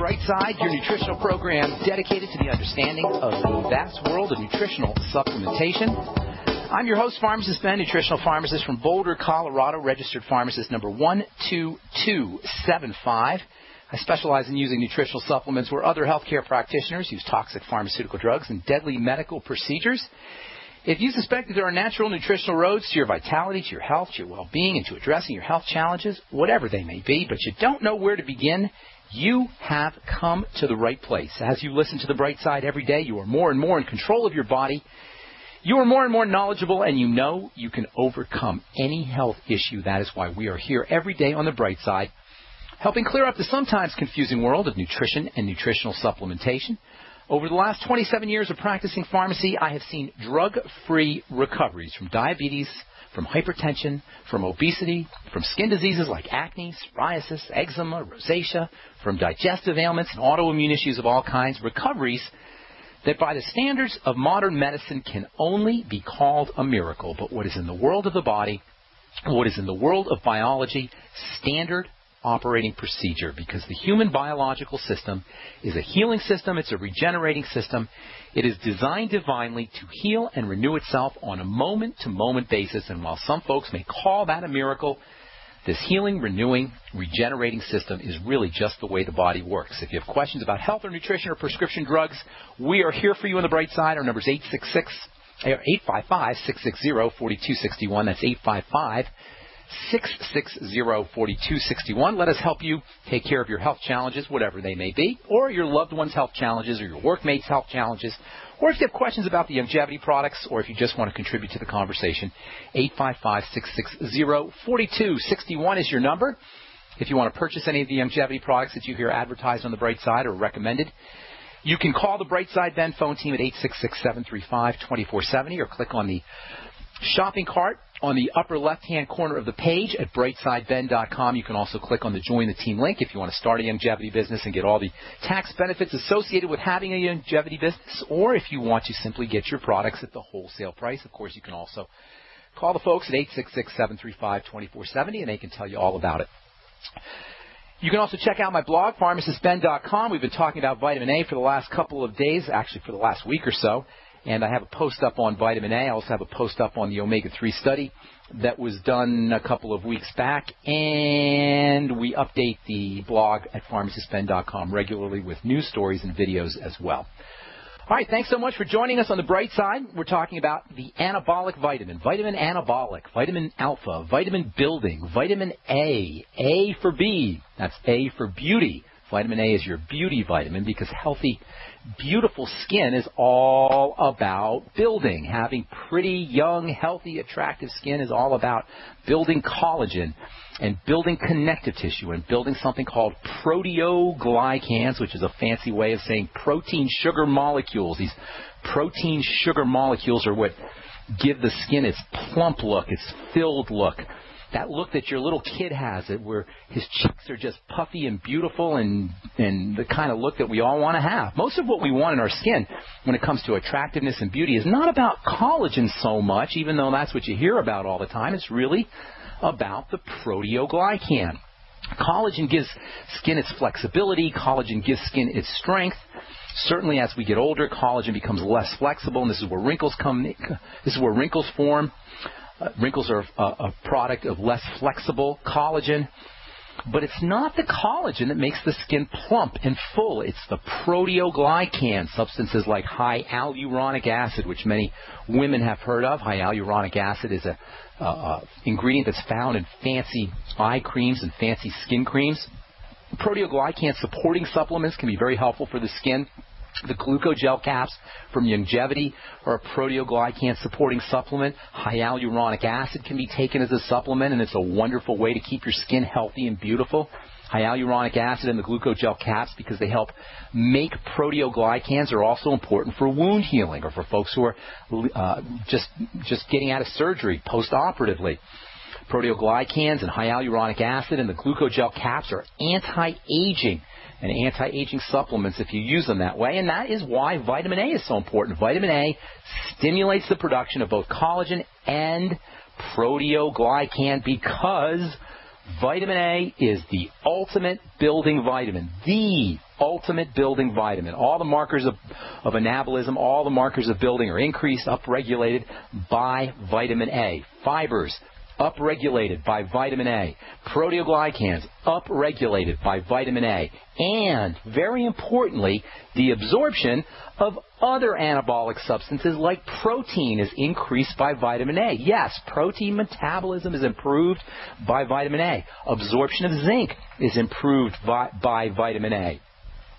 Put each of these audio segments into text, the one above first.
Bright Side, your nutritional program dedicated to the understanding of the vast world of nutritional supplementation. I'm your host, Pharmacist Ben, nutritional pharmacist from Boulder, Colorado, registered pharmacist number 12275. I specialize in using nutritional supplements where other healthcare practitioners use toxic pharmaceutical drugs and deadly medical procedures. If you suspect that there are natural nutritional roads to your vitality, to your health, to your well-being, and to addressing your health challenges, whatever they may be, but you don't know where to begin, you have come to the right place. As you listen to the Bright Side every day, you are more and more in control of your body. You are more and more knowledgeable, and you know you can overcome any health issue. That is why we are here every day on the Bright Side, helping clear up the sometimes confusing world of nutrition and nutritional supplementation. Over the last 27 years of practicing pharmacy, I have seen drug-free recoveries from diabetes, from hypertension, from obesity, from skin diseases like acne, psoriasis, eczema, rosacea, from digestive ailments and autoimmune issues of all kinds, recoveries that by the standards of modern medicine can only be called a miracle. But what is in the world of the body, what is in the world of biology, standard operating procedure, because the human biological system is a healing system, it's a regenerating system. It is designed divinely to heal and renew itself on a moment-to-moment basis, and while some folks may call that a miracle, this healing, renewing, regenerating system is really just the way the body works. If you have questions about health or nutrition or prescription drugs, we are here for you on the Bright Side. Our number is 855-660-4261. That's 855-660-4261. Let us help you take care of your health challenges, whatever they may be, or your loved one's health challenges, or your workmates' health challenges, or if you have questions about the longevity products, or if you just want to contribute to the conversation. 855-660-4261 is your number. If you want to purchase any of the longevity products that you hear advertised on the Bright Side or recommended, you can call the Bright Side Ben phone team at 866-735-2470, or click on the shopping cart on the upper left-hand corner of the page at brightsideben.com. You can also click on the Join the Team link if you want to start a longevity business and get all the tax benefits associated with having a longevity business, or if you want to simply get your products at the wholesale price. Of course, you can also call the folks at 866-735-2470, and they can tell you all about it. You can also check out my blog, pharmacistben.com. We've been talking about vitamin A for the last couple of days, actually for the last week or so. And I have a post up on vitamin A. I also have a post up on the omega-3 study that was done a couple of weeks back. And we update the blog at pharmacistben.com regularly with news stories and videos as well. All right, thanks so much for joining us on the Bright Side. We're talking about the anabolic vitamin, vitamin anabolic, vitamin alpha, vitamin building, vitamin A for B. That's A for beauty. Vitamin A is your beauty vitamin because healthy, beautiful skin is all about building. Having pretty, young, healthy, attractive skin is all about building collagen and building connective tissue and building something called proteoglycans, which is a fancy way of saying protein sugar molecules. These protein sugar molecules are what give the skin its plump look, its filled look. That look that your little kid has, it where his cheeks are just puffy and beautiful and the kind of look that we all want to have. Most of what we want in our skin when it comes to attractiveness and beauty is not about collagen so much, even though that's what you hear about all the time. It's really about the proteoglycan. Collagen gives skin its flexibility. Collagen gives skin its strength. Certainly as we get older, collagen becomes less flexible, and this is where wrinkles come. This is where wrinkles form. Wrinkles are a product of less flexible collagen. But it's not the collagen that makes the skin plump and full. It's the proteoglycan, substances like high hyaluronic acid, which many women have heard of. High hyaluronic acid is a ingredient that's found in fancy eye creams and fancy skin creams. Proteoglycan supporting supplements can be very helpful for the skin. The glucogel caps from Longevity are a proteoglycan supporting supplement. High hyaluronic acid can be taken as a supplement, and it's a wonderful way to keep your skin healthy and beautiful. High hyaluronic acid and the glucogel caps, because they help make proteoglycans, are also important for wound healing or for folks who are just getting out of surgery post-operatively. Proteoglycans and high hyaluronic acid and the glucogel caps are anti-aging and anti-aging supplements if you use them that way, and that is why vitamin A is so important. Vitamin A stimulates the production of both collagen and proteoglycan because Vitamin A is the ultimate building vitamin, the ultimate building vitamin. All the markers of anabolism, all the markers of building are increased, upregulated by vitamin A. Fibers, upregulated by vitamin A. Proteoglycans, upregulated by vitamin A. And, very importantly, the absorption of other anabolic substances like protein is increased by vitamin A. Yes, protein metabolism is improved by vitamin A. Absorption of zinc is improved by vitamin A.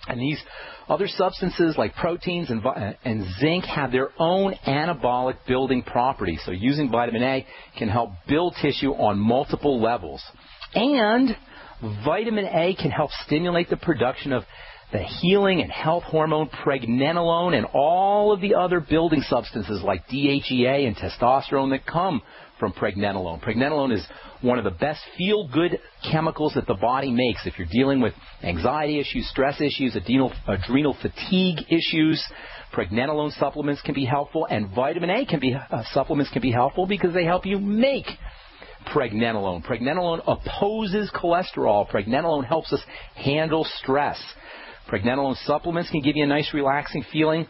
And these other substances like proteins and zinc have their own anabolic building properties. So using vitamin A can help build tissue on multiple levels. And vitamin A can help stimulate the production of the healing and health hormone pregnenolone and all of the other building substances like DHEA and testosterone that come from pregnenolone. Pregnenolone is one of the best feel-good chemicals that the body makes. If you're dealing with anxiety issues, stress issues, adrenal fatigue issues, pregnenolone supplements can be helpful, and vitamin A supplements can be helpful because they help you make pregnenolone. Pregnenolone opposes cholesterol. Pregnenolone helps us handle stress. Pregnenolone supplements can give you a nice relaxing feeling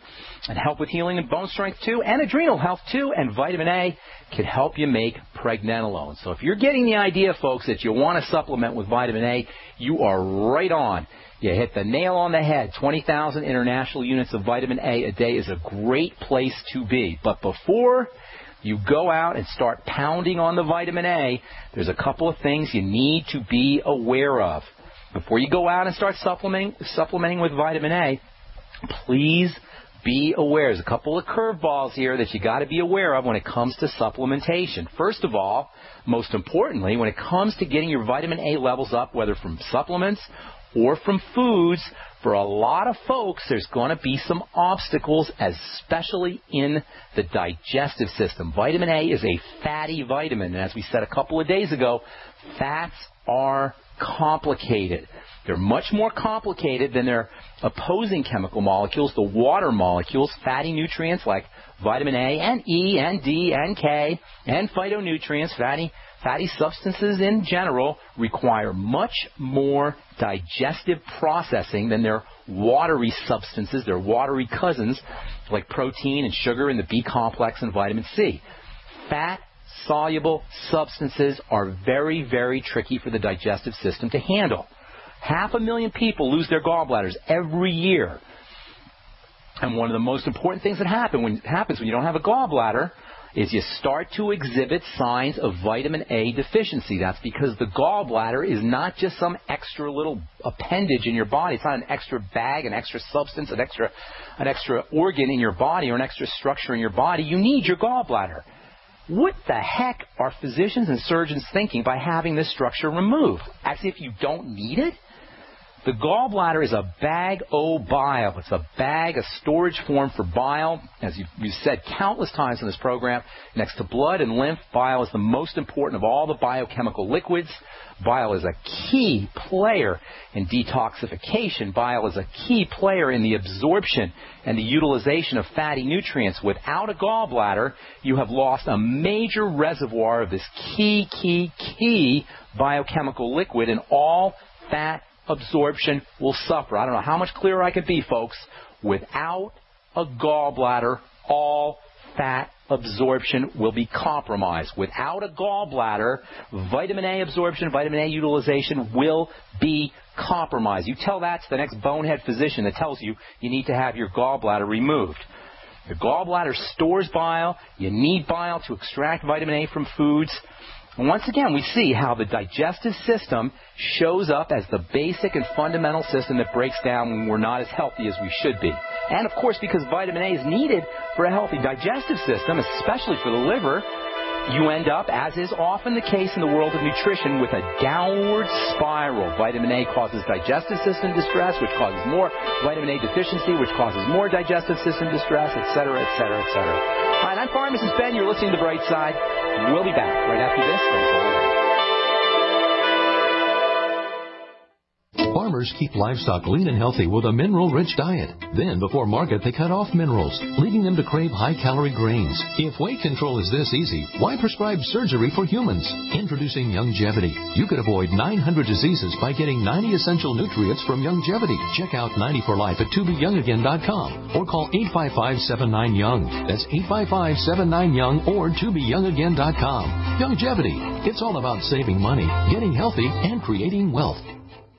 and help with healing and bone strength too, and adrenal health too, and vitamin A can help you make pregnenolone. So if you're getting the idea, folks, that you want to supplement with vitamin A, you are right on. You hit the nail on the head. 20,000 international units of vitamin A day is a great place to be. But before you go out and start pounding on the vitamin A, there's a couple of things you need to be aware of. Before you go out and start supplementing with vitamin A, please be aware. There's a couple of curveballs here that you got to be aware of when it comes to supplementation. First of all, most importantly, when it comes to getting your vitamin A levels up, whether from supplements or from foods, for a lot of folks, there's going to be some obstacles, especially in the digestive system. Vitamin A is a fatty vitamin, and as we said a couple of days ago, fats are complicated. They're much more complicated than their opposing chemical molecules, the water molecules. Fatty nutrients like vitamin A and E and D and K and phytonutrients, fatty substances in general, require much more digestive processing than their watery substances, their watery cousins like protein and sugar and the B complex and vitamin C. Fat-soluble substances are very, very tricky for the digestive system to handle. 500,000 people lose their gallbladders every year. And one of the most important things that happens when you don't have a gallbladder is you start to exhibit signs of vitamin A deficiency. That's because the gallbladder is not just some extra little appendage in your body. It's not an extra bag, an extra substance, an extra organ in your body or an extra structure in your body. You need your gallbladder. What the heck are physicians and surgeons thinking by having this structure removed? As if you don't need it? The gallbladder is a bag o' bile. It's a bag, a storage form for bile. As we've said countless times in this program, next to blood and lymph, bile is the most important of all the biochemical liquids. Bile is a key player in detoxification. Bile is a key player in the absorption and the utilization of fatty nutrients. Without a gallbladder, you have lost a major reservoir of this key biochemical liquid, and all fat absorption will suffer. I don't know how much clearer I could be, folks. Without a gallbladder, all fat absorption will be compromised. Without a gallbladder, vitamin A absorption, vitamin A utilization will be compromised. You tell that to the next bonehead physician that tells you you need to have your gallbladder removed. The gallbladder stores bile. You need bile to extract vitamin A from foods. And once again, we see how the digestive system shows up as the basic and fundamental system that breaks down when we're not as healthy as we should be. And, of course, because vitamin A is needed for a healthy digestive system, especially for the liver, you end up, as is often the case in the world of nutrition, with a downward spiral. Vitamin A causes digestive system distress, which causes more vitamin A deficiency, which causes more digestive system distress, etc., etc., etc. All right, I'm Pharmacist Ben. You're listening to The Bright Side. We'll be back right after this. Farmers Farmers keep livestock lean and healthy with a mineral-rich diet. Then, before market, they cut off minerals, leading them to crave high-calorie grains. If weight control is this easy, why prescribe surgery for humans? Introducing Youngevity. You could avoid 900 diseases by getting 90 essential nutrients from Youngevity. Check out 90 for Life at tobeyoungagain.com or call 855-79-YOUNG. That's 855-79-YOUNG or tobeyoungagain.com. Youngevity. It's all about saving money, getting healthy, and creating wealth.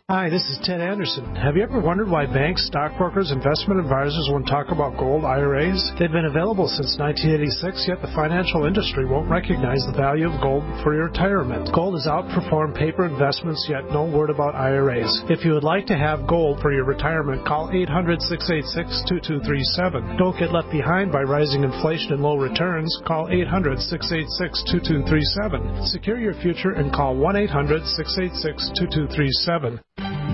Hi, this is Ted Anderson. Have you ever wondered why banks, stockbrokers, investment advisors won't talk about gold IRAs? They've been available since 1986, yet the financial industry won't recognize the value of gold for your retirement. Gold has outperformed paper investments, yet no word about IRAs. If you would like to have gold for your retirement, call 800-686-2237. Don't get left behind by rising inflation and low returns. Call 800-686-2237. Secure your future and call 1-800-686-2237.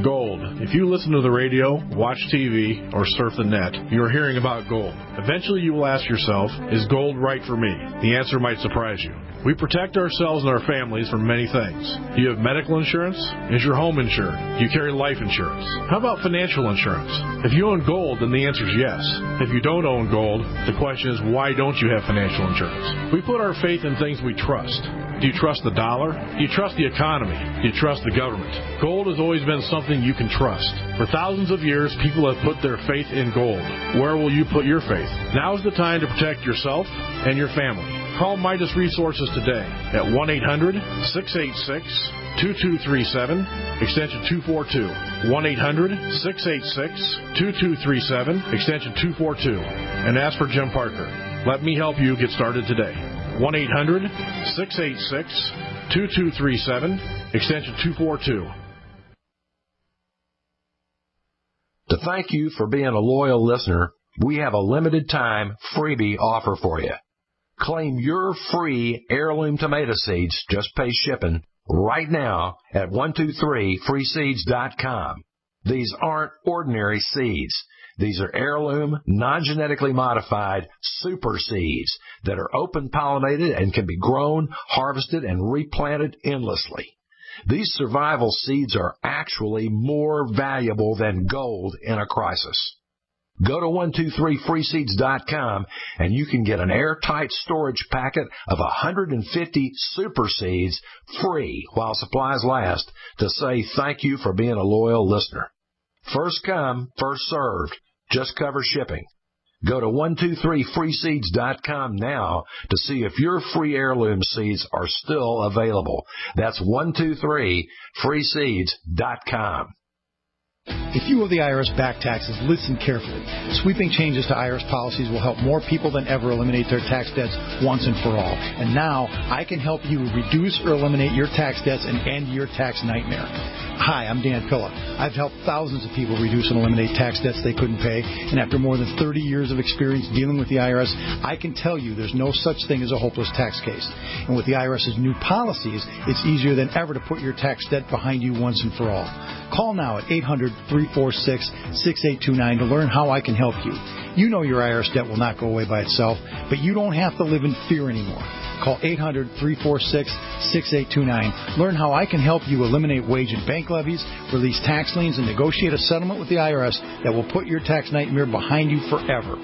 Gold. If you listen to the radio, watch TV, or surf the net, you are hearing about gold. Eventually you will ask yourself, is gold right for me? The answer might surprise you. We protect ourselves and our families from many things. Do you have medical insurance? Is your home insured? Do you carry life insurance? How about financial insurance? If you own gold, then the answer is yes. If you don't own gold, the question is, why don't you have financial insurance? We put our faith in things we trust. Do you trust the dollar? Do you trust the economy? Do you trust the government? Gold has always been something you can trust. For thousands of years, people have put their faith in gold. Where will you put your faith? Now is the time to protect yourself and your family. Call Midas Resources today at 1-800-686-2237, extension 242. 1-800-686-2237, extension 242. And ask for Jim Parker. Let me help you get started today. 1-800-686-2237, extension 242. To thank you for being a loyal listener, we have a limited time freebie offer for you. Claim your free heirloom tomato seeds, just pay shipping, right now at 123freeseeds.com. These aren't ordinary seeds. These are heirloom, non-genetically modified super seeds that are open-pollinated and can be grown, harvested, and replanted endlessly. These survival seeds are actually more valuable than gold in a crisis. Go to 123freeseeds.com and you can get an airtight storage packet of 150 super seeds free while supplies last to say thank you for being a loyal listener. First come, first served. Just cover shipping. Go to 123freeseeds.com now to see if your free heirloom seeds are still available. That's 123freeseeds.com. If you owe the IRS back taxes, listen carefully. Sweeping changes to IRS policies will help more people than ever eliminate their tax debts once and for all. And now, I can help you reduce or eliminate your tax debts and end your tax nightmare. Hi, I'm Dan Pilla. I've helped thousands of people reduce and eliminate tax debts they couldn't pay, and after more than 30 years of experience dealing with the IRS, I can tell you there's no such thing as a hopeless tax case. And with the IRS's new policies, it's easier than ever to put your tax debt behind you once and for all. Call now at 800-346-6829 to learn how I can help you. You know your IRS debt will not go away by itself, but you don't have to live in fear anymore. Call 800-346-6829. Learn how I can help you eliminate wage and bank levies, release tax liens, and negotiate a settlement with the IRS that will put your tax nightmare behind you forever.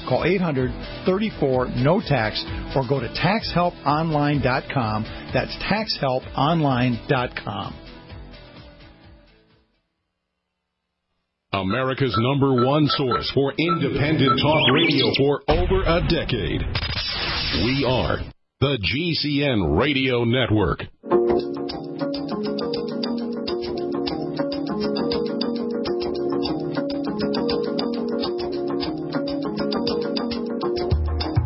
Call 800-34-NO-TAX or go to taxhelponline.com. That's taxhelponline.com. America's #1 source for independent talk radio for over a decade. We are the GCN Radio Network.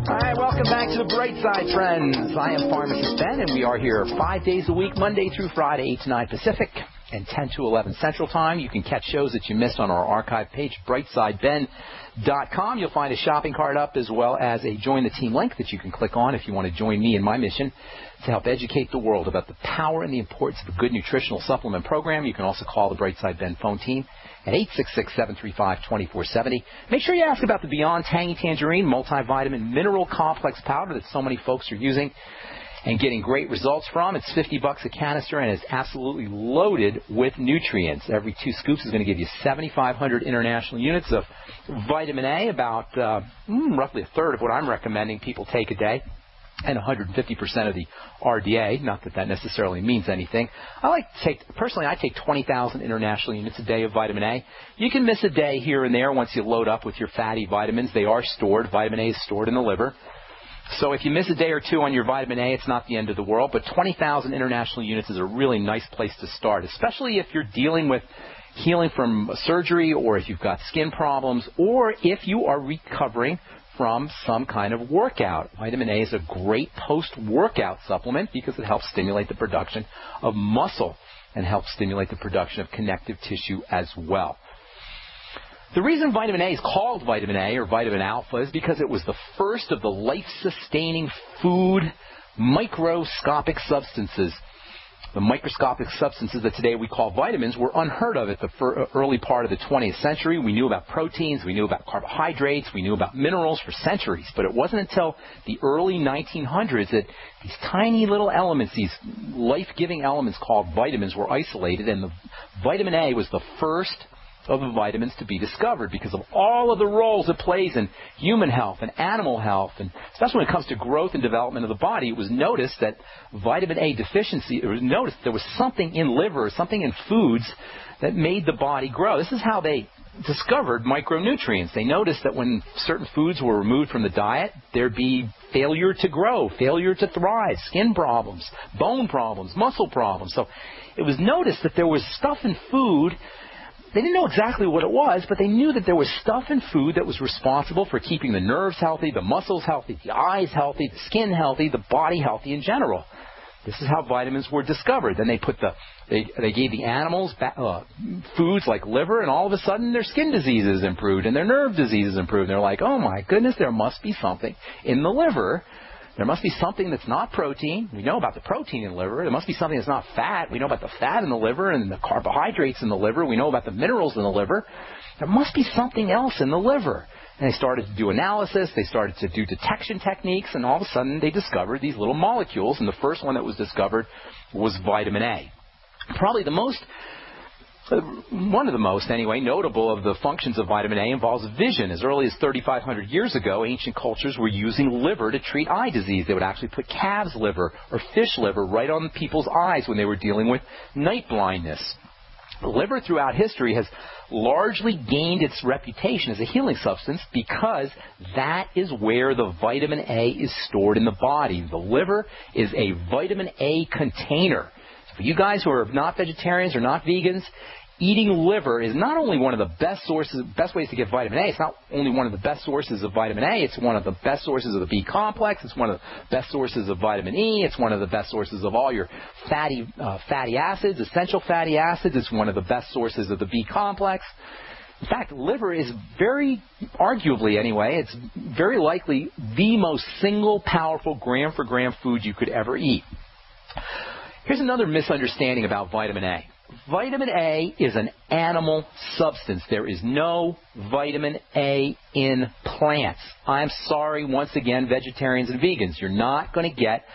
All right, welcome back to the Bright Side, friends. I am Pharmacist Ben, and we are here 5 days a week, Monday through Friday, 8 to 9 Pacific and 10 to 11 Central Time. You can catch shows that you missed on our archive page, brightsideben.com. You'll find a shopping cart up as well as a Join the Team link that you can click on if you want to join me in my mission to help educate the world about the power and the importance of a good nutritional supplement program. You can also call the Brightside Ben phone team at 866-735-2470. Make sure you ask about the Beyond Tangy Tangerine multivitamin mineral complex powder that so many folks are using. and getting great results from. It's $50 a canister, and it's absolutely loaded with nutrients. Every 2 scoops is going to give you 7,500 international units of vitamin A, about roughly a third of what I'm recommending people take a day, and 150% of the RDA. Not that that necessarily means anything. I take 20,000 international units a day of vitamin A. You can miss a day here and there once you load up with your fatty vitamins. They are stored. Vitamin A is stored in the liver. So if you miss a day or two on your vitamin A, it's not the end of the world. But 20,000 international units is a really nice place to start, especially if you're dealing with healing from surgery, or if you've got skin problems, or if you are recovering from some kind of workout. Vitamin A is a great post-workout supplement because it helps stimulate the production of muscle and helps stimulate the production of connective tissue as well. The reason vitamin A is called vitamin A or vitamin alpha is because it was the first of the life-sustaining food microscopic substances. The microscopic substances that today we call vitamins were unheard of at the early part of the 20th century. We knew about proteins, we knew about carbohydrates, we knew about minerals for centuries. But it wasn't until the early 1900s that these tiny little elements, these life-giving elements called vitamins, were isolated. And the vitamin A was the first of the vitamins to be discovered because of all of the roles it plays in human health and animal health, and especially when it comes to growth and development of the body. It was noticed that vitamin A deficiency, it was noticed there was something in liver, something in foods that made the body grow. This is how they discovered micronutrients. They noticed that when certain foods were removed from the diet, there'd be failure to grow, failure to thrive, skin problems, bone problems, muscle problems. So it was noticed that there was stuff in food. They didn't know exactly what it was, but they knew that there was stuff in food that was responsible for keeping the nerves healthy, the muscles healthy, the eyes healthy, the skin healthy, the body healthy in general. This is how vitamins were discovered. Then they gave the animals foods like liver, and all of a sudden their skin diseases improved and their nerve diseases improved. And they're like, oh my goodness, there must be something in the liver. There must be something that's not protein. We know about the protein in the liver. There must be something that's not fat. We know about the fat in the liver and the carbohydrates in the liver. We know about the minerals in the liver. There must be something else in the liver. And they started to do analysis. They started to do detection techniques. And all of a sudden they discovered these little molecules. And the first one that was discovered was vitamin A. Probably one of the most, anyway, notable of the functions of vitamin A involves vision. As early as 3,500 years ago, ancient cultures were using liver to treat eye disease. They would actually put calf's liver or fish liver right on people's eyes when they were dealing with night blindness. The liver throughout history has largely gained its reputation as a healing substance because that is where the vitamin A is stored in the body. The liver is a vitamin A container. So for you guys who are not vegetarians or not vegans, eating liver is not only one of the best ways to get vitamin A. It's not only one of the best sources of vitamin A. It's one of the best sources of the B complex. It's one of the best sources of vitamin E. It's one of the best sources of all your fatty acids, essential fatty acids. It's one of the best sources of the B complex. In fact, liver is arguably anyway, it's very likely the most single powerful gram-for-gram food you could ever eat. Here's another misunderstanding about vitamin A. Vitamin A is an animal substance. There is no vitamin A in plants. I'm sorry, once again, vegetarians and vegans. You're not going to get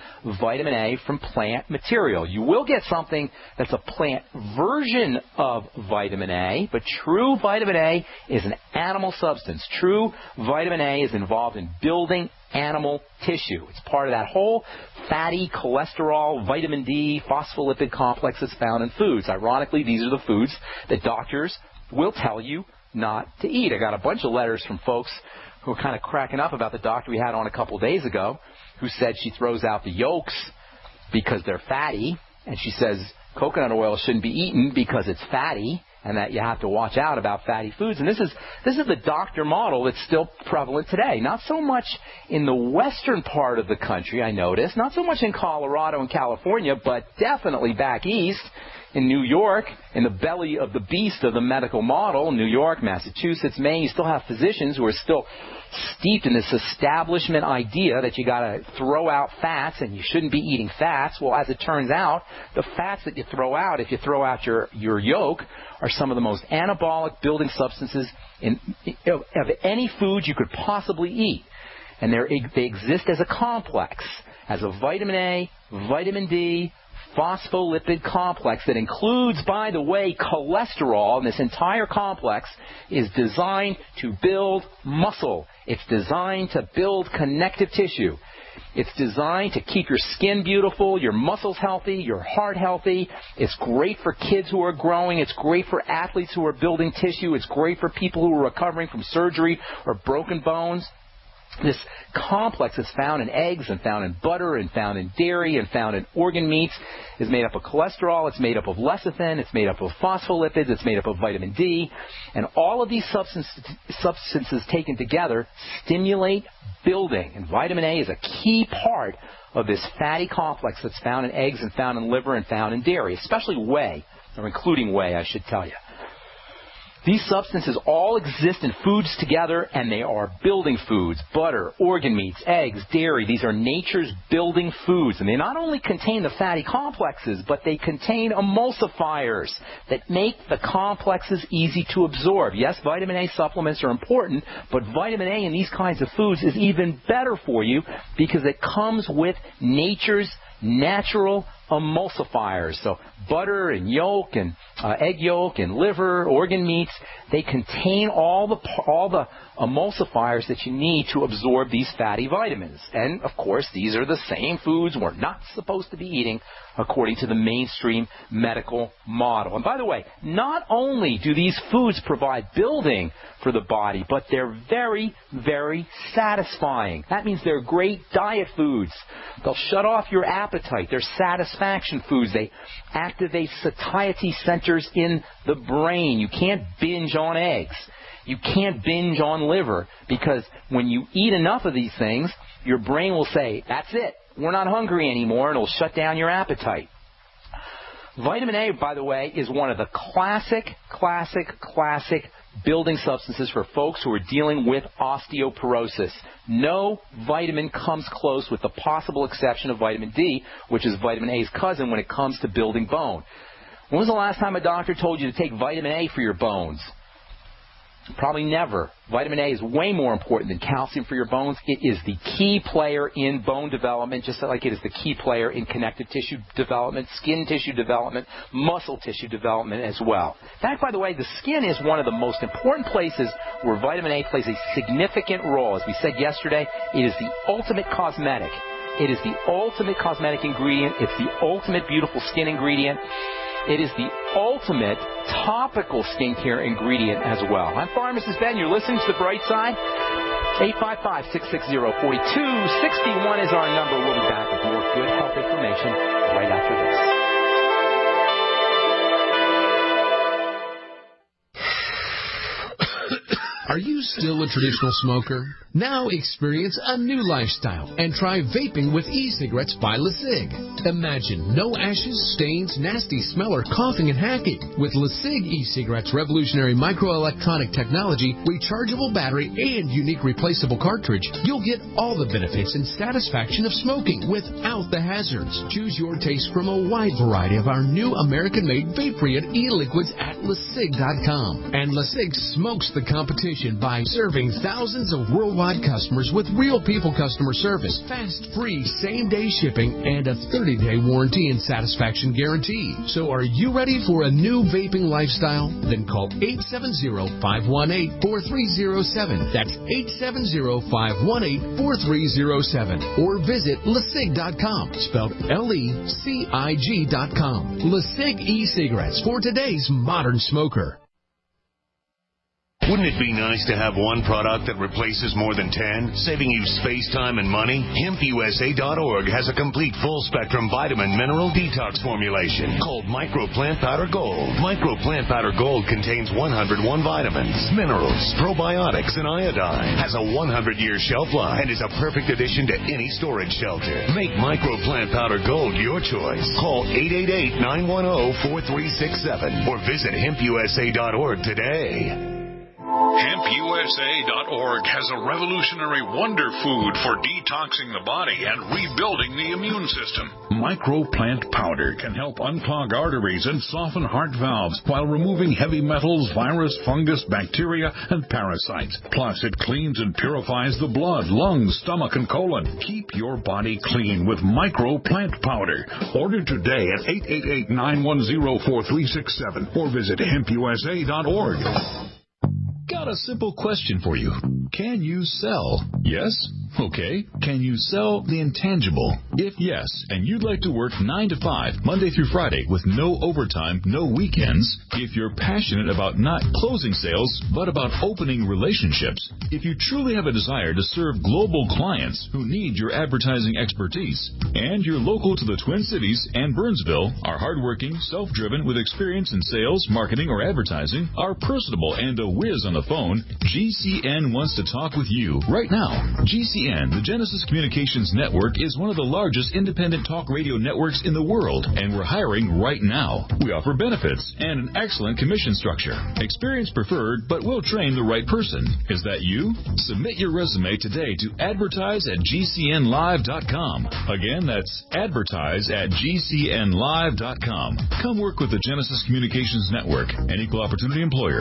vitamin A from plant material. You will get something that's a plant version of vitamin A, but true vitamin A is an animal substance. True vitamin A is involved in building animal tissue. It's part of that whole fatty, cholesterol, vitamin D, phospholipid complex that's found in foods. Ironically, these are the foods that doctors will tell you not to eat. I got a bunch of letters from folks who are kind of cracking up about the doctor we had on a couple days ago who said she throws out the yolks because they're fatty, and she says coconut oil shouldn't be eaten because it's fatty, and that you have to watch out about fatty foods. And this is the doctor model that's still prevalent today. Not so much in the western part of the country, I noticed. Not so much in Colorado and California, but definitely back east in New York, in the belly of the beast of the medical model, New York, Massachusetts, Maine. You still have physicians who are still steeped in this establishment idea that you got to throw out fats and you shouldn't be eating fats. Well, as it turns out, the fats that you throw out, if you throw out your yolk, are some of the most anabolic building substances of any food you could possibly eat. And they exist as a complex. has a vitamin A, vitamin D, phospholipid complex that includes, by the way, cholesterol, and this entire complex is designed to build muscle. It's designed to build connective tissue. It's designed to keep your skin beautiful, your muscles healthy, your heart healthy. It's great for kids who are growing. It's great for athletes who are building tissue. It's great for people who are recovering from surgery or broken bones. This complex is found in eggs and found in butter and found in dairy and found in organ meats. Is made up of cholesterol. It's made up of lecithin. It's made up of phospholipids. It's made up of vitamin D. And all of these substances taken together stimulate building. And vitamin A is a key part of this fatty complex that's found in eggs and found in liver and found in dairy, especially whey, or including whey, I should tell you. These substances all exist in foods together, and they are building foods. Butter, organ meats, eggs, dairy. These are nature's building foods. And they not only contain the fatty complexes, but they contain emulsifiers that make the complexes easy to absorb. Yes, vitamin A supplements are important, but vitamin A in these kinds of foods is even better for you because it comes with nature's natural emulsifiers. So butter and yolk and egg yolk and liver, organ meats, they contain all the emulsifiers that you need to absorb these fatty vitamins. And, of course, these are the same foods we're not supposed to be eating according to the mainstream medical model. And by the way, not only do these foods provide building for the body, but they're very, very satisfying. That means they're great diet foods. They'll shut off your appetite. They're satisfaction foods. They activate satiety centers in the brain. You can't binge on eggs. You can't binge on liver because when you eat enough of these things, your brain will say, that's it. We're not hungry anymore, and it'll shut down your appetite. Vitamin A, by the way, is one of the classic building substances for folks who are dealing with osteoporosis. No vitamin comes close with the possible exception of vitamin D, which is vitamin A's cousin when it comes to building bone. When was the last time a doctor told you to take vitamin A for your bones? Probably never. Vitamin A is way more important than calcium for your bones. It is the key player in bone development, just like it is the key player in connective tissue development, skin tissue development, muscle tissue development as well. In fact, by the way, the skin is one of the most important places where vitamin A plays a significant role. As we said yesterday, it is the ultimate cosmetic. It is the ultimate cosmetic ingredient. It's the ultimate beautiful skin ingredient. It is the ultimate topical skincare ingredient as well. I'm Pharmacist Ben. You're listening to The Bright Side. 855-660-4261 is our number. We'll be back with more good health information right after this. Are you still a traditional smoker? Now experience a new lifestyle and try vaping with e-cigarettes by LeSig. Imagine no ashes, stains, nasty smell, or coughing and hacking. With LeSig e-cigarettes' revolutionary microelectronic technology, rechargeable battery, and unique replaceable cartridge, you'll get all the benefits and satisfaction of smoking without the hazards. Choose your taste from a wide variety of our new American-made vape-free e-liquids at LeSig.com. And LeSig smokes the competition by serving thousands of worldwide customers with real people customer service, fast, free, same-day shipping, and a 30-day warranty and satisfaction guarantee. So are you ready for a new vaping lifestyle? Then call 870-518-4307. That's 870-518-4307. Or visit LeSig.com, spelled LECIG.com. LeSig e-cigarettes for today's modern smoker. Wouldn't it be nice to have one product that replaces more than 10, saving you space, time, and money? HempUSA.org has a complete full-spectrum vitamin mineral detox formulation called Micro Plant Powder Gold. Micro Plant Powder Gold contains 101 vitamins, minerals, probiotics, and iodine. Has a 100-year shelf life and is a perfect addition to any storage shelter. Make Micro Plant Powder Gold your choice. Call 888-910-4367 or visit HempUSA.org today. HempUSA.org has a revolutionary wonder food for detoxing the body and rebuilding the immune system. Microplant powder can help unclog arteries and soften heart valves while removing heavy metals, virus, fungus, bacteria, and parasites. Plus, it cleans and purifies the blood, lungs, stomach, and colon. Keep your body clean with Microplant powder. Order today at 888-910-4367 or visit HempUSA.org. Got a simple question for you. Can you sell? Yes? Okay. Can you sell the intangible? If yes, and you'd like to work 9 to 5, Monday through Friday, with no overtime, no weekends, if you're passionate about not closing sales, but about opening relationships, if you truly have a desire to serve global clients who need your advertising expertise, and you're local to the Twin Cities and Burnsville, are hardworking, self-driven, with experience in sales, marketing, or advertising, are personable and a whiz on the phone, GCN wants to talk with you right now. GCN, the Genesis Communications Network, is one of the largest independent talk radio networks in the world, and we're hiring right now. We offer benefits and an excellent commission structure. Experience preferred, but we'll train the right person. Is that you? Submit your resume today to advertise@gcnlive.com. Again, that's advertise@gcnlive.com. Come work with the Genesis Communications Network, an equal opportunity employer.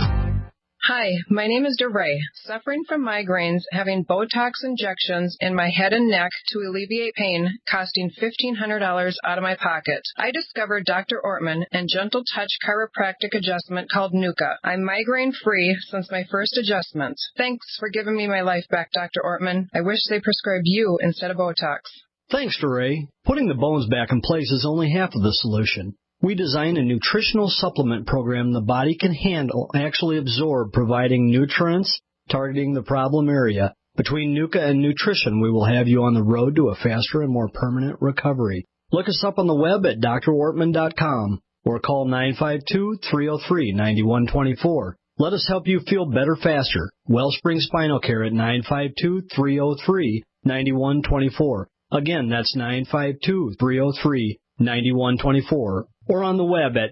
Hi, my name is DeRay, suffering from migraines, having Botox injections in my head and neck to alleviate pain, costing $1,500 out of my pocket. I discovered Dr. Ortman and Gentle Touch chiropractic adjustment called NUCA. I'm migraine-free since my first adjustment. Thanks for giving me my life back, Dr. Ortman. I wish they prescribed you instead of Botox. Thanks, DeRay. Putting the bones back in place is only half of the solution. We designed a nutritional supplement program the body can handle, actually absorb, providing nutrients, targeting the problem area. Between NUCA and nutrition, we will have you on the road to a faster and more permanent recovery. Look us up on the web at drortman.com or call 952-303-9124. Let us help you feel better faster. Wellspring Spinal Care at 952-303-9124. Again, that's 952-303-9124. Or on the web at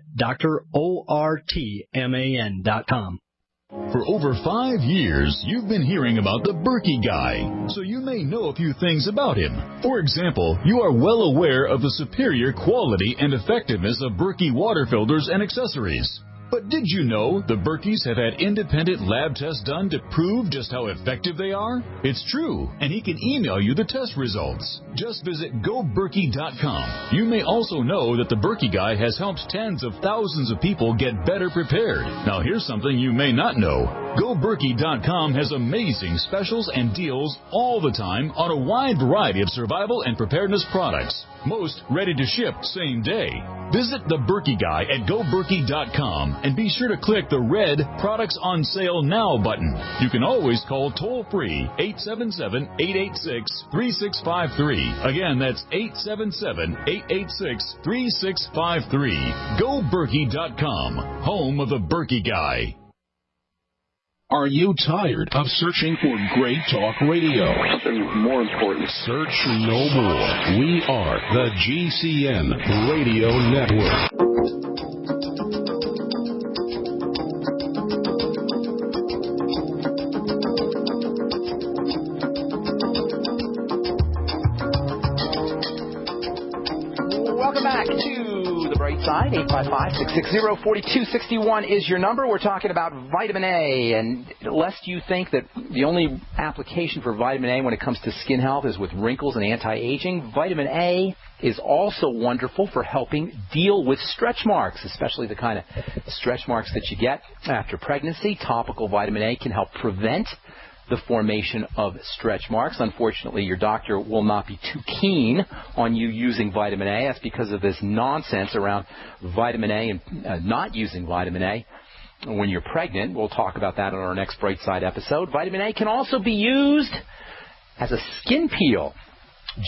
drortman.com. For over 5 years, you've been hearing about the Berkey Guy, so you may know a few things about him. For example, you are well aware of the superior quality and effectiveness of Berkey water filters and accessories. But did you know the Berkeys have had independent lab tests done to prove just how effective they are? It's true, and he can email you the test results. Just visit GoBerkey.com. You may also know that the Berkey Guy has helped tens of thousands of people get better prepared. Now here's something you may not know. GoBerkey.com has amazing specials and deals all the time on a wide variety of survival and preparedness products. Most ready to ship same day. Visit the Berkey Guy at GoBerkey.com and be sure to click the red Products on Sale Now button. You can always call toll-free 877-886-3653. Again, that's 877-886-3653. GoBerkey.com, home of the Berkey Guy. Are you tired of searching for great talk radio? Something more important. Search no more. We are the GCN Radio Network. Welcome back to The Bright Side. 855-660-4261 is your number. We're talking about vitamin A, and lest you think that the only application for vitamin A when it comes to skin health is with wrinkles and anti-aging, vitamin A is also wonderful for helping deal with stretch marks, especially the kind of stretch marks that you get after pregnancy. Topical vitamin A can help prevent the formation of stretch marks. Unfortunately, your doctor will not be too keen on you using vitamin A. That's because of this nonsense around vitamin A and not using vitamin A when you're pregnant. We'll talk about that on our next Bright Side episode. Vitamin A can also be used as a skin peel,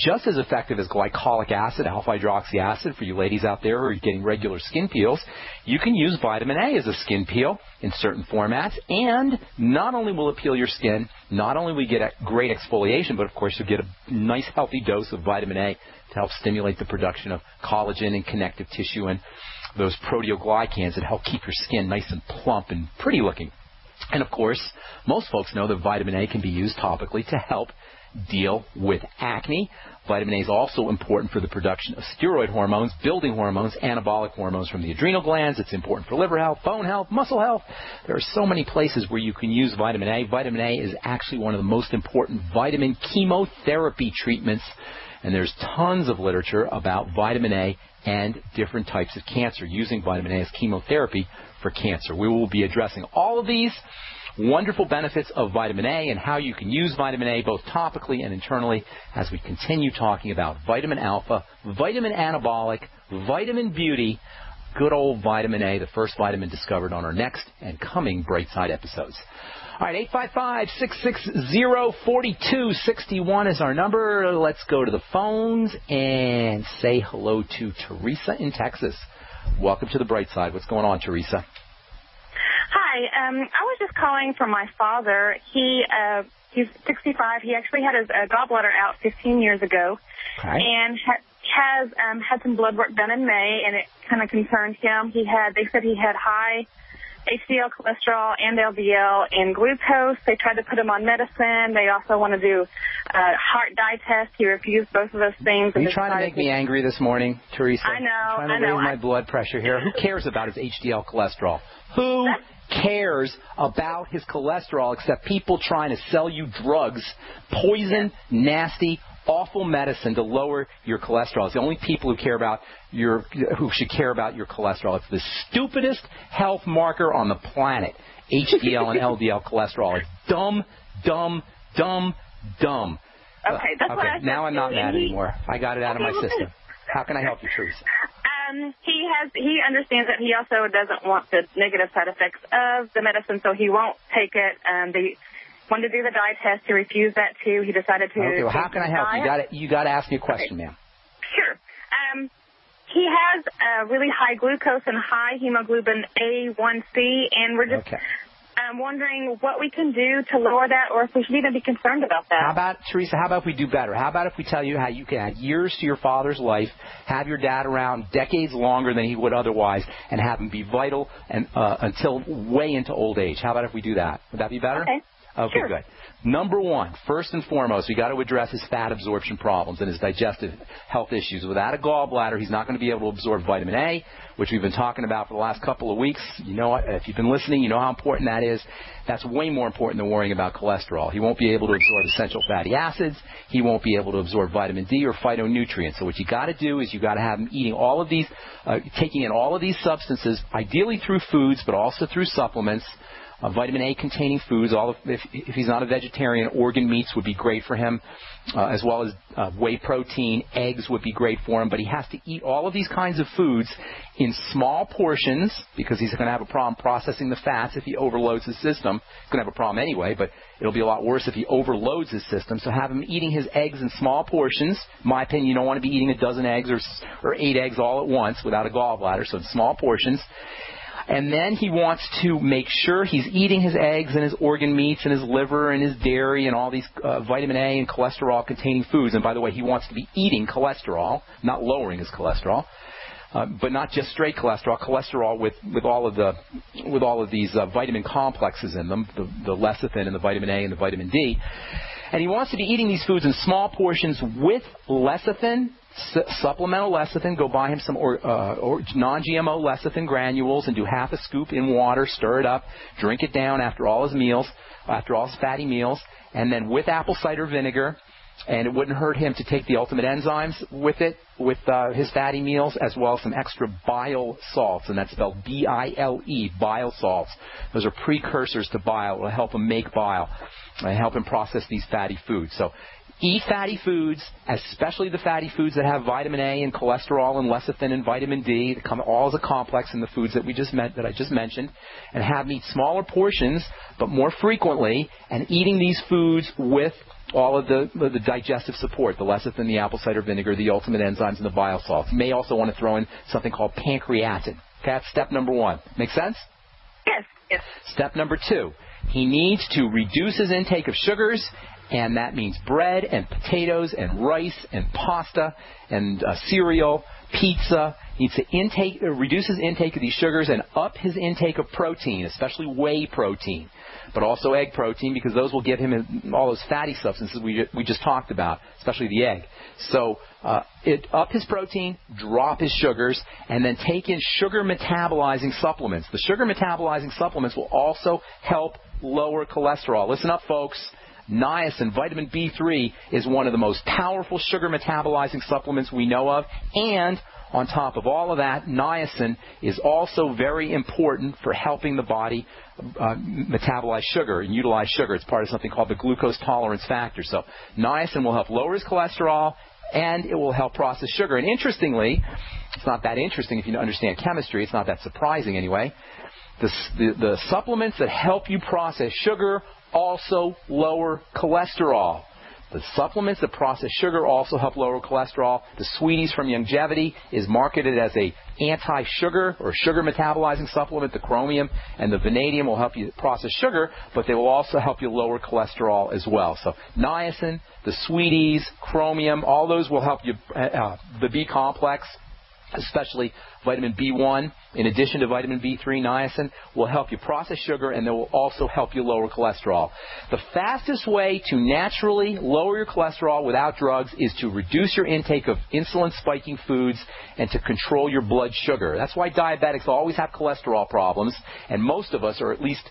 just as effective as glycolic acid, alpha-hydroxy acid. For you ladies out there who are getting regular skin peels, you can use vitamin A as a skin peel in certain formats, and not only will it peel your skin, not only will you get a great exfoliation, but of course you'll get a nice healthy dose of vitamin A to help stimulate the production of collagen and connective tissue and those proteoglycans that help keep your skin nice and plump and pretty looking. And, of course, most folks know that vitamin A can be used topically to help deal with acne. Vitamin A is also important for the production of steroid hormones, building hormones, anabolic hormones from the adrenal glands. It's important for liver health, bone health, muscle health. There are so many places where you can use vitamin A. Vitamin A is actually one of the most important vitamin chemotherapy treatments, and there's tons of literature about vitamin A and different types of cancer, using vitamin A as chemotherapy for cancer. We will be addressing all of these wonderful benefits of vitamin A and how you can use vitamin A both topically and internally as we continue talking about vitamin alpha, vitamin anabolic, vitamin beauty, good old vitamin A, the first vitamin discovered on our next and coming Brightside episodes. All right, 855-660-4261 is our number. Let's go to the phones and say hello to Teresa in Texas. Welcome to the Brightside. What's going on, Teresa? Hi, I was just calling for my father. He's 65. He actually had his gallbladder out 15 years ago, and has had some blood work done in May, and it kind of concerned him. They said he had high HDL cholesterol and LDL and glucose. They tried to put him on medicine. They also want to do a heart dye test. He refused both of those things. Are you trying to make me angry this morning, Teresa? I know. Trying to raise my blood pressure here. Who cares about his HDL cholesterol? Who cares about his cholesterol except people trying to sell you drugs, poison, nasty, awful medicine to lower your cholesterol? It's the only people who should care about your cholesterol. It's the stupidest health marker on the planet, HDL and LDL cholesterol. It's dumb, dumb, dumb, dumb. Okay, that's what I said. Now I'm not mad anymore. I got it out of my system. How can I help you, Teresa? He understands that he also doesn't want the negative side effects of the medicine, so he won't take it. They wanted to do the dye test. He refused that too. He decided to. Okay, well, how can I help you? You got to ask me a question, ma'am. Sure. He has really high glucose and high hemoglobin A1C, and we're just wondering what we can do to lower that, or if we should even be concerned about that. How about, Teresa, if we do better? How about if we tell you how you can add years to your father's life, have your dad around decades longer than he would otherwise, and have him be vital and until way into old age? How about if we do that? Would that be better? Okay, sure. Good. Number one, first and foremost, we got to address his fat absorption problems and his digestive health issues. Without a gallbladder, he's not going to be able to absorb vitamin A, which we've been talking about for the last couple of weeks. You know, if you've been listening, you know how important that is. That's way more important than worrying about cholesterol. He won't be able to absorb essential fatty acids. He won't be able to absorb vitamin D or phytonutrients. So what you got to do is you got to have him eating all of these, taking in all of these substances, ideally through foods, but also through supplements. Vitamin A-containing foods, if he's not a vegetarian, organ meats would be great for him, as well as whey protein. Eggs would be great for him, but he has to eat all of these kinds of foods in small portions because he's going to have a problem processing the fats if he overloads his system. He's going to have a problem anyway, but it'll be a lot worse if he overloads his system. So have him eating his eggs in small portions. In my opinion, you don't want to be eating a dozen eggs or 8 eggs all at once without a gallbladder, so in small portions. And then he wants to make sure he's eating his eggs and his organ meats and his liver and his dairy and all these vitamin A and cholesterol-containing foods. And by the way, he wants to be eating cholesterol, not lowering his cholesterol, but not just straight cholesterol with all of these vitamin complexes in them, the lecithin and the vitamin A and the vitamin D. And he wants to be eating these foods in small portions with lecithin. Supplemental lecithin, go buy him some non-GMO lecithin granules and do half a scoop in water, stir it up, drink it down after all his meals, after all his fatty meals, and then with apple cider vinegar. And it wouldn't hurt him to take the ultimate enzymes with it, with his fatty meals, as well as some extra bile salts, and that's spelled B-I-L-E, bile salts. Those are precursors to bile. It will help him make bile and help him process these fatty foods. So eat fatty foods, especially the fatty foods that have vitamin A and cholesterol and lecithin and vitamin D. They come all as a complex in the foods that I just mentioned, and have him eat smaller portions but more frequently, and eating these foods with all of the digestive support, the lecithin, the apple cider vinegar, the ultimate enzymes, and the bile salts. You may also want to throw in something called pancreatin. Okay, that's step number one. Make sense? Yes. Step number two, he needs to reduce his intake of sugars, and that means bread and potatoes and rice and pasta and cereal, pizza. He needs to reduce his intake of these sugars and up his intake of protein, especially whey protein. but also egg protein, because those will give him all those fatty substances we just talked about, especially the egg. So up his protein, drop his sugars, and then take in sugar metabolizing supplements. The sugar metabolizing supplements will also help lower cholesterol. Listen up, folks. Niacin, vitamin B3, is one of the most powerful sugar metabolizing supplements we know of, and on top of all of that, niacin is also very important for helping the body metabolize sugar and utilize sugar. It's part of something called the glucose tolerance factor. So niacin will help lower his cholesterol, and it will help process sugar. And interestingly, it's not that interesting if you understand chemistry. It's not that surprising anyway. The supplements that help you process sugar also lower cholesterol. The supplements that process sugar also help lower cholesterol. The Sweeties from Youngevity is marketed as a anti-sugar or sugar metabolizing supplement. The chromium and the vanadium will help you process sugar, but they will also help you lower cholesterol as well. So niacin, the Sweeties, chromium, all those will help you. The B complex, especially vitamin B1, in addition to vitamin B3, niacin, will help you process sugar, and they will also help you lower cholesterol. The fastest way to naturally lower your cholesterol without drugs is to reduce your intake of insulin-spiking foods and to control your blood sugar. That's why diabetics always have cholesterol problems, and most of us are at least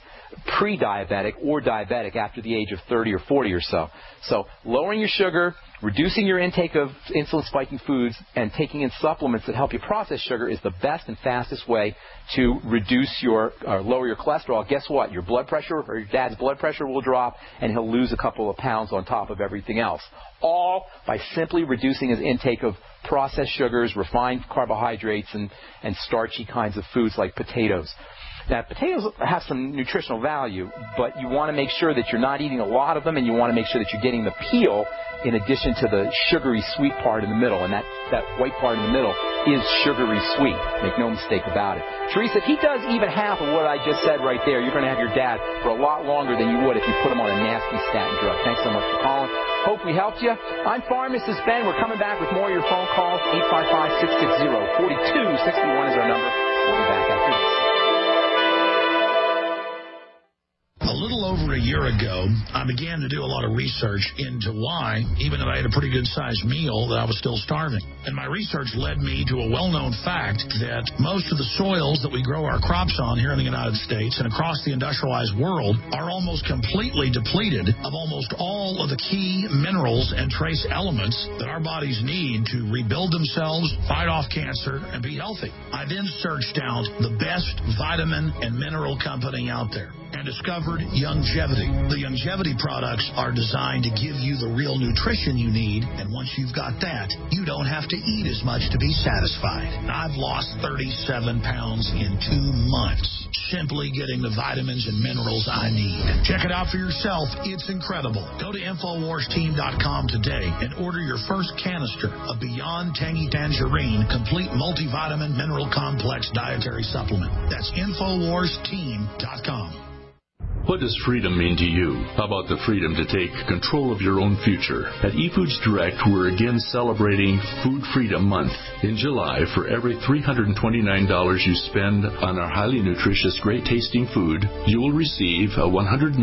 pre-diabetic or diabetic after the age of 30 or 40 or so. So lowering your sugar, reducing your intake of insulin-spiking foods, and taking in supplements that help you process sugar is the best and fastest way to reduce lower your cholesterol. Guess what? Your blood pressure, or your dad's blood pressure, will drop, and he'll lose a couple of pounds on top of everything else. All by simply reducing his intake of processed sugars, refined carbohydrates, and starchy kinds of foods like potatoes. Now, potatoes have some nutritional value, but you want to make sure that you're not eating a lot of them, and you want to make sure that you're getting the peel in addition to the sugary sweet part in the middle. And that white part in the middle is sugary sweet. Make no mistake about it. Teresa, if he does even half of what I just said right there, you're going to have your dad for a lot longer than you would if you put him on a nasty statin drug. Thanks so much for calling. Hope we helped you. I'm Pharmacist Ben. We're coming back with more of your phone calls. 855-660-4261 is our number. We'll be back after this. A little over a year ago, I began to do a lot of research into why, even though I had a pretty good-sized meal, that I was still starving. And my research led me to a well-known fact that most of the soils that we grow our crops on here in the United States and across the industrialized world are almost completely depleted of almost all of the key minerals and trace elements that our bodies need to rebuild themselves, fight off cancer, and be healthy. I then searched out the best vitamin and mineral company out there and discovered Youngevity. The Youngevity products are designed to give you the real nutrition you need, and once you've got that, you don't have to eat as much to be satisfied. I've lost 37 pounds in 2 months, simply getting the vitamins and minerals I need. Check it out for yourself. It's incredible. Go to InfoWarsTeam.com today and order your first canister of Beyond Tangy Tangerine Complete Multivitamin Mineral Complex Dietary Supplement. That's InfoWarsTeam.com. What does freedom mean to you? How about the freedom to take control of your own future? At eFoods Direct, we're again celebrating Food Freedom Month. In July, for every $329 you spend on our highly nutritious, great-tasting food, you will receive a $190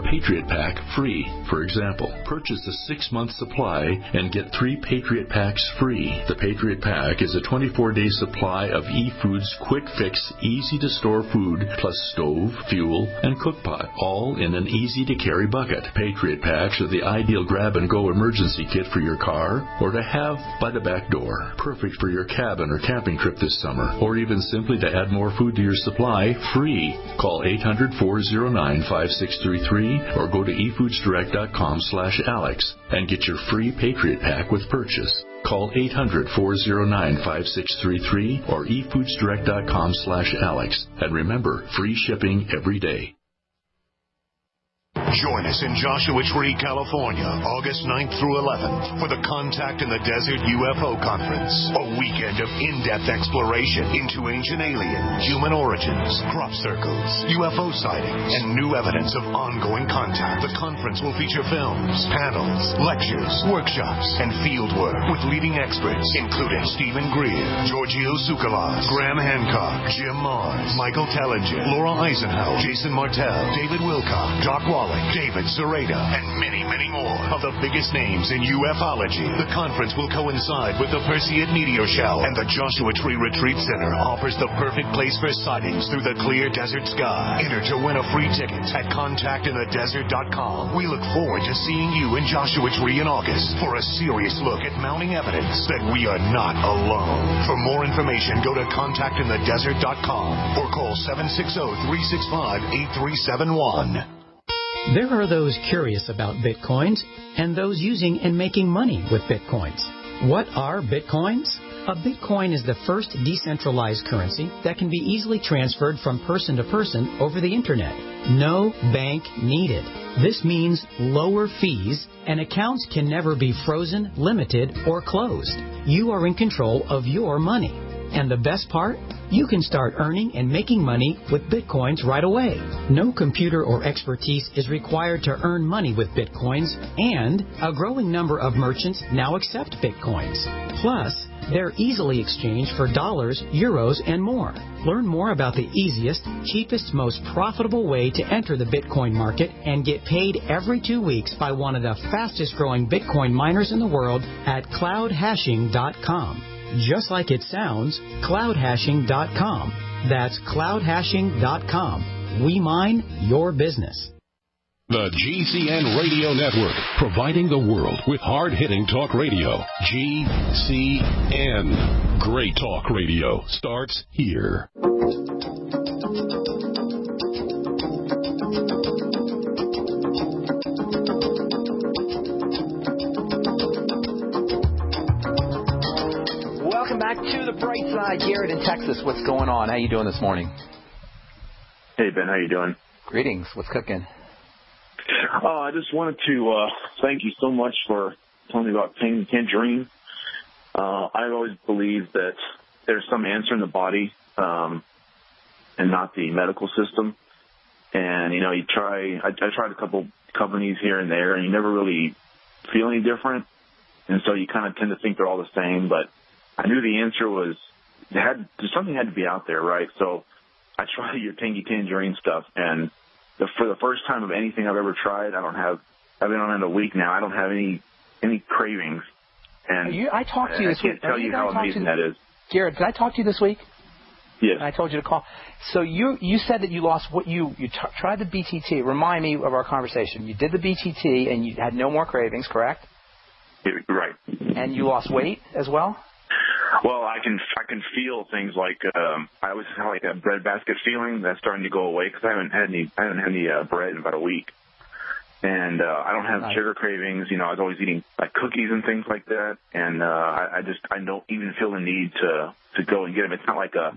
Patriot Pack free. For example, purchase a 6-month supply and get 3 Patriot Packs free. The Patriot Pack is a 24-day supply of eFoods quick fix, easy-to-store food, plus stove, fuel, and cook pot, all in an easy-to-carry bucket. Patriot Packs are the ideal grab-and-go emergency kit for your car or to have by the back door. Perfect for your cabin or camping trip this summer, or even simply to add more food to your supply, free. Call 800-409-5633 or go to efoodsdirect.com/Alex and get your free Patriot Pack with purchase. Call 800-409-5633 or efoodsdirect.com/Alex. And remember, free shipping every day. Join us in Joshua Tree, California, August 9th through 11th for the Contact in the Desert UFO Conference. A weekend of in-depth exploration into ancient aliens, human origins, crop circles, UFO sightings, and new evidence of ongoing contact. The conference will feature films, panels, lectures, workshops, and field work with leading experts, including Stephen Greer, Giorgio Tsoukalos, Graham Hancock, Jim Mars, Michael Tellinger, Laura Eisenhower, Jason Martell, David Wilcock, Doc Wallach, David Zareda, and many, many more of the biggest names in ufology. The conference will coincide with the Perseid Meteor Shower, and the Joshua Tree Retreat Center offers the perfect place for sightings through the clear desert sky. Enter to win a free ticket at contactinthedesert.com. We look forward to seeing you in Joshua Tree in August for a serious look at mounting evidence that we are not alone. For more information, go to contactinthedesert.com or call 760-365-8371. There are those curious about Bitcoins and those using and making money with Bitcoins. What are Bitcoins? A Bitcoin is the first decentralized currency that can be easily transferred from person to person over the Internet. No bank needed. This means lower fees, and accounts can never be frozen, limited, or closed. You are in control of your money. And the best part? You can start earning and making money with Bitcoins right away. No computer or expertise is required to earn money with Bitcoins, and a growing number of merchants now accept Bitcoins. Plus, they're easily exchanged for dollars, euros, and more. Learn more about the easiest, cheapest, most profitable way to enter the Bitcoin market and get paid every 2 weeks by one of the fastest growing Bitcoin miners in the world at cloudhashing.com. Just like it sounds, cloudhashing.com. That's cloudhashing.com. We mine your business. The GCN Radio Network, providing the world with hard-hitting talk radio. GCN. Great talk radio starts here. Welcome back to the bright side. Garrett in Texas. What's going on? How you doing this morning? Hey, Ben. How you doing? Greetings. What's cooking? I just wanted to thank you so much for telling me about tangerine. I've always believed that there's some answer in the body and not the medical system. And, I tried a couple companies here and there, and you never really feel any different. And so you kind of tend to think they're all the same. But I knew the answer was something had to be out there, right? So I tried your tangerine stuff, and for the first time of anything I've ever tried, I've been on it a week now. I don't have any cravings. And I talked to you this week. I can't tell you how amazing that is. Garrett, did I talk to you this week? Yes. I told you to call. So you said that you lost you tried the BTT. Remind me of our conversation. You did the BTT and you had no more cravings, correct? Right. And you lost weight as well? Well, I can feel things like I always have like a bread basket feeling that's starting to go away because I haven't had any bread in about a week, and I don't have sugar cravings. I was always eating like cookies and things like that, and I don't even feel the need to go and get them. It's not like a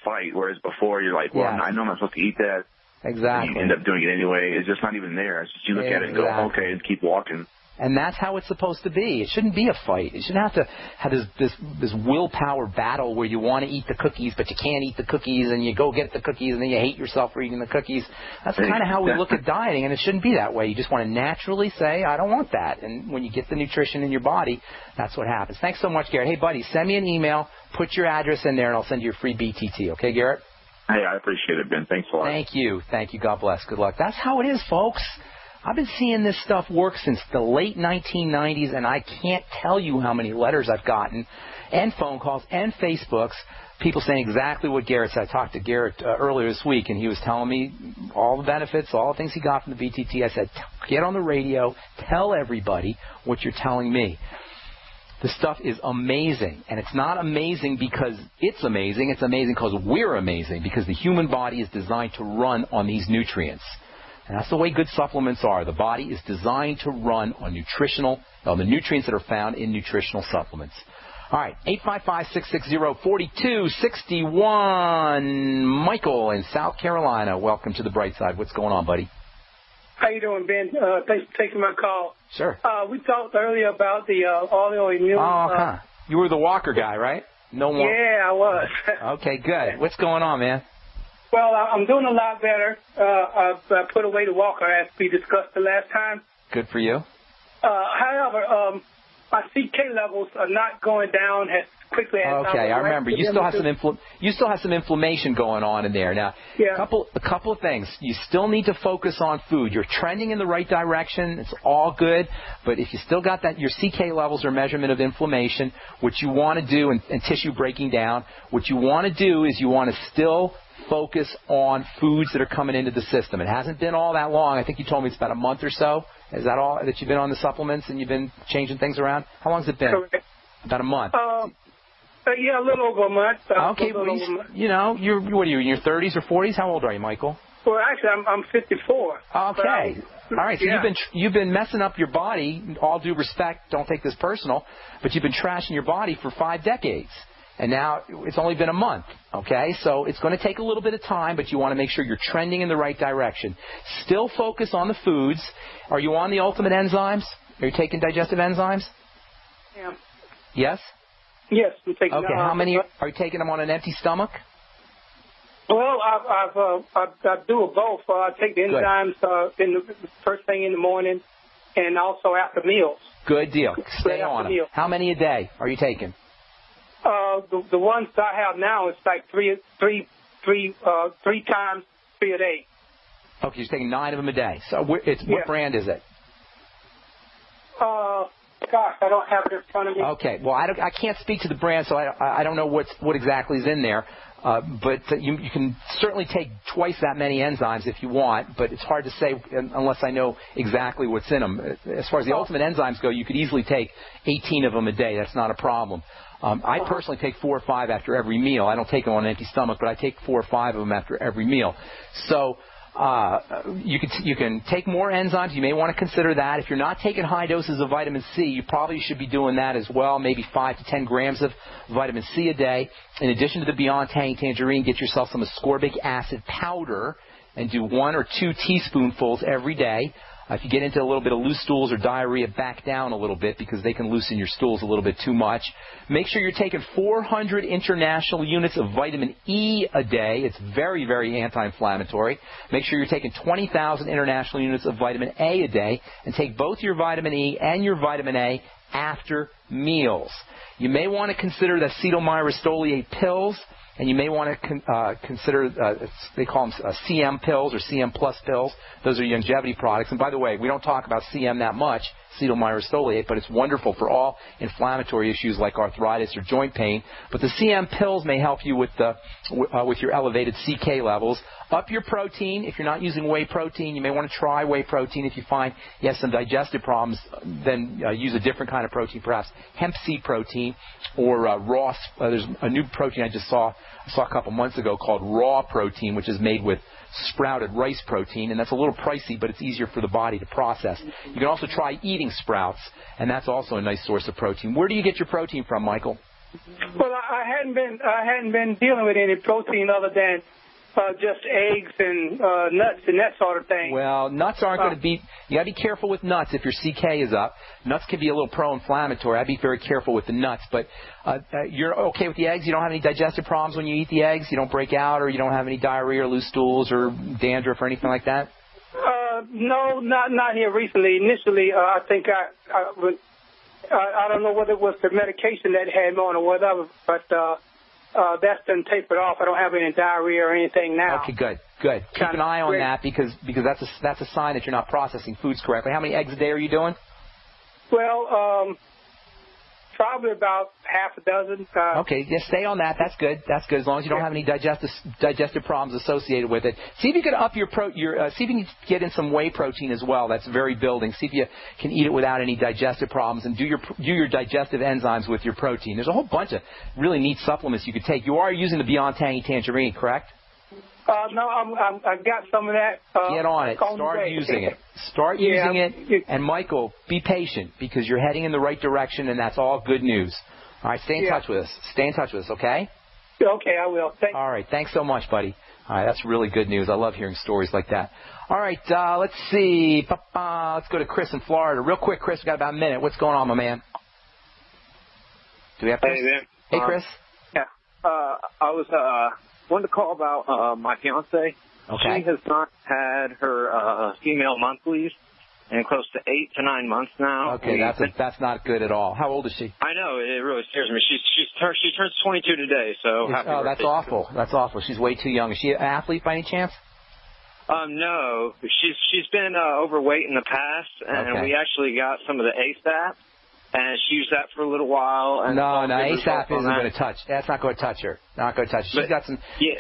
fight. Whereas before you're like, well, I know I'm not supposed to eat that. Exactly. You end up doing it anyway. It's just not even there. It's just you look at it and go, okay, and keep walking. And that's how it's supposed to be. It shouldn't be a fight. You shouldn't have to have this willpower battle where you want to eat the cookies, but you can't eat the cookies, and you go get the cookies, and then you hate yourself for eating the cookies. That's kind of how we look at dieting, and it shouldn't be that way. You just want to naturally say, I don't want that. And when you get the nutrition in your body, that's what happens. Thanks so much, Garrett. Hey, buddy, send me an email. Put your address in there, and I'll send you your free BTT. Okay, Garrett? Hey, I appreciate it, Ben. Thanks a lot. Thank you. God bless. Good luck. That's how it is, folks. I've been seeing this stuff work since the late 1990s, and I can't tell you how many letters I've gotten and phone calls and Facebooks, people saying exactly what Garrett said. I talked to Garrett earlier this week, and he was telling me all the benefits, all the things he got from the BTT. I said, get on the radio, tell everybody what you're telling me. The stuff is amazing, and it's not amazing because it's amazing. It's amazing because we're amazing, because the human body is designed to run on these nutrients. And that's the way good supplements are. The body is designed to run on the nutrients that are found in nutritional supplements. All right, 855-660-4261. Michael in South Carolina, welcome to the bright side. What's going on, buddy? How you doing, Ben? Thanks for taking my call. Sure. We talked earlier about the autoimmune. You were the walker guy, right? No more. Yeah, I was. Okay, good. What's going on, man? Well, I'm doing a lot better. I put away the walker as we discussed the last time. Good for you. However, my CK levels are not going down as quickly as Okay, I remember. You still have some inflammation going on in there. Now, a couple of things. You still need to focus on food. You're trending in the right direction. It's all good. But if you still got that, your CK levels are a measurement of inflammation. What you want to do, and tissue breaking down, what you want to do is you want to still focus on foods that are coming into the system. It hasn't been all that long. I think you told me it's about a month or so. Is that all that you've been on the supplements and you've been changing things around? How long has it been? Correct. About a month. Yeah, a little over a month. Okay, you're what are you, in your 30s or 40s? How old are you, Michael? Well, actually, I'm 54. Okay. All right, so you've been messing up your body, all due respect, don't take this personal, but you've been trashing your body for 5 decades. And now it's only been a month, okay? So it's going to take a little bit of time, but you want to make sure you're trending in the right direction. Still focus on the foods. Are you on the ultimate enzymes? Are you taking digestive enzymes? Yeah. Yes? Yes, I'm taking them. Okay, how many are you taking them on an empty stomach? Well, I do both. I take the enzymes in the first thing in the morning and also after meals. Good deal. Stay on them. How many a day are you taking? The ones I have now, it's like three times, 3 a day. Okay, you're taking 9 of them a day. So what brand is it? Gosh, I don't have it in front of me. Okay, well, I can't speak to the brand, so I don't know what exactly is in there. But you can certainly take twice that many enzymes if you want, but it's hard to say unless I know exactly what's in them. As far as the ultimate enzymes go, you could easily take 18 of them a day. That's not a problem. I personally take 4 or 5 after every meal. I don't take them on an empty stomach, but I take 4 or 5 of them after every meal. So you can take more enzymes. You may want to consider that. If you're not taking high doses of vitamin C, you probably should be doing that as well, maybe 5 to 10 grams of vitamin C a day. In addition to the Beyond Tangy Tangerine, get yourself some ascorbic acid powder and do 1 or 2 teaspoonfuls every day. If you get into a little bit of loose stools or diarrhea, back down a little bit because they can loosen your stools a little bit too much. Make sure you're taking 400 international units of vitamin E a day. It's very, very anti-inflammatory. Make sure you're taking 20,000 international units of vitamin A day, and take both your vitamin E and your vitamin A after meals. You may want to consider the acetylmyristoliate pills. And you may want to consider, they call them CM pills or CM plus pills. Those are longevity products. And by the way, we don't talk about CM that much, acetylmyristoliate, but it's wonderful for all inflammatory issues like arthritis or joint pain. But the CM pills may help you with your elevated CK levels. Up your protein. If you're not using whey protein, you may want to try whey protein. If you find you have some digestive problems, then use a different kind of protein, perhaps hemp seed protein or raw. There's a new protein I saw a couple months ago called raw protein, which is made with sprouted rice protein, and that's a little pricey, but it's easier for the body to process. You can also try eating sprouts, and that's also a nice source of protein. Where do you get your protein from, Michael? Well, I hadn't been dealing with any protein other than just eggs and nuts and that sort of thing. Well, nuts aren't going to be. You got to be careful with nuts if your CK is up. Nuts can be a little pro-inflammatory. I'd be very careful with the nuts. But you're okay with the eggs? You don't have any digestive problems when you eat the eggs? You don't break out, or you don't have any diarrhea or loose stools or dandruff or anything like that? No, not here recently. Initially, I think I don't know whether it was the medication that had me on or whatever, but that's been tapered off. I don't have any diarrhea or anything now. Okay, good. Keep an eye on that because that's a sign that you're not processing foods correctly. How many eggs a day are you doing? Well, probably about half a dozen. Okay, yeah, stay on that. That's good. As long as you don't have any digestive problems associated with it. See if you can up see if you can get in some whey protein as well. That's very building. See if you can eat it without any digestive problems, and do your digestive enzymes with your protein. There's a whole bunch of really neat supplements you could take. You are using the Beyond Tangy Tangerine, correct? No, I've got some of that. Get on it. Start using it. Start using it. And, Michael, be patient because you're heading in the right direction, and that's all good news. All right, stay in touch with us. Okay? Okay, I will. All right, thanks so much, buddy. All right, that's really good news. I love hearing stories like that. All right, let's see. Let's go to Chris in Florida. Real quick, Chris, we got about a minute. What's going on, my man? Do we have Chris? Hey, man. Hey, Chris. Yeah. I was wanted to call about my fiance. Okay. She has not had her female monthlies in close to 8 to 9 months now. Okay, that's not good at all. How old is she? I know, it really scares me. She turns 22 today, so happy birthday. That's awful. That's awful. She's way too young. Is she an athlete by any chance? No, she's been overweight in the past, and we actually got some of the ASAP, and she used that for a little while. And no, ASAP isn't going to touch. That's not going to touch her. Not going to touch her.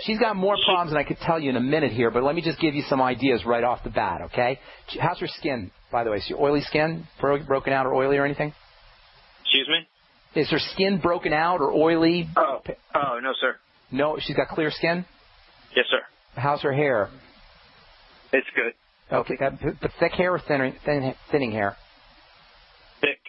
She's got more problems than I could tell you in a minute here, but let me just give you some ideas right off the bat, okay? How's her skin, by the way? Is she oily skin, broken out or oily or anything? Excuse me? Is her skin broken out or oily? Oh, no, sir. No, she's got clear skin? Yes, sir. How's her hair? It's good. Okay, but thick hair or thinning hair? Thick.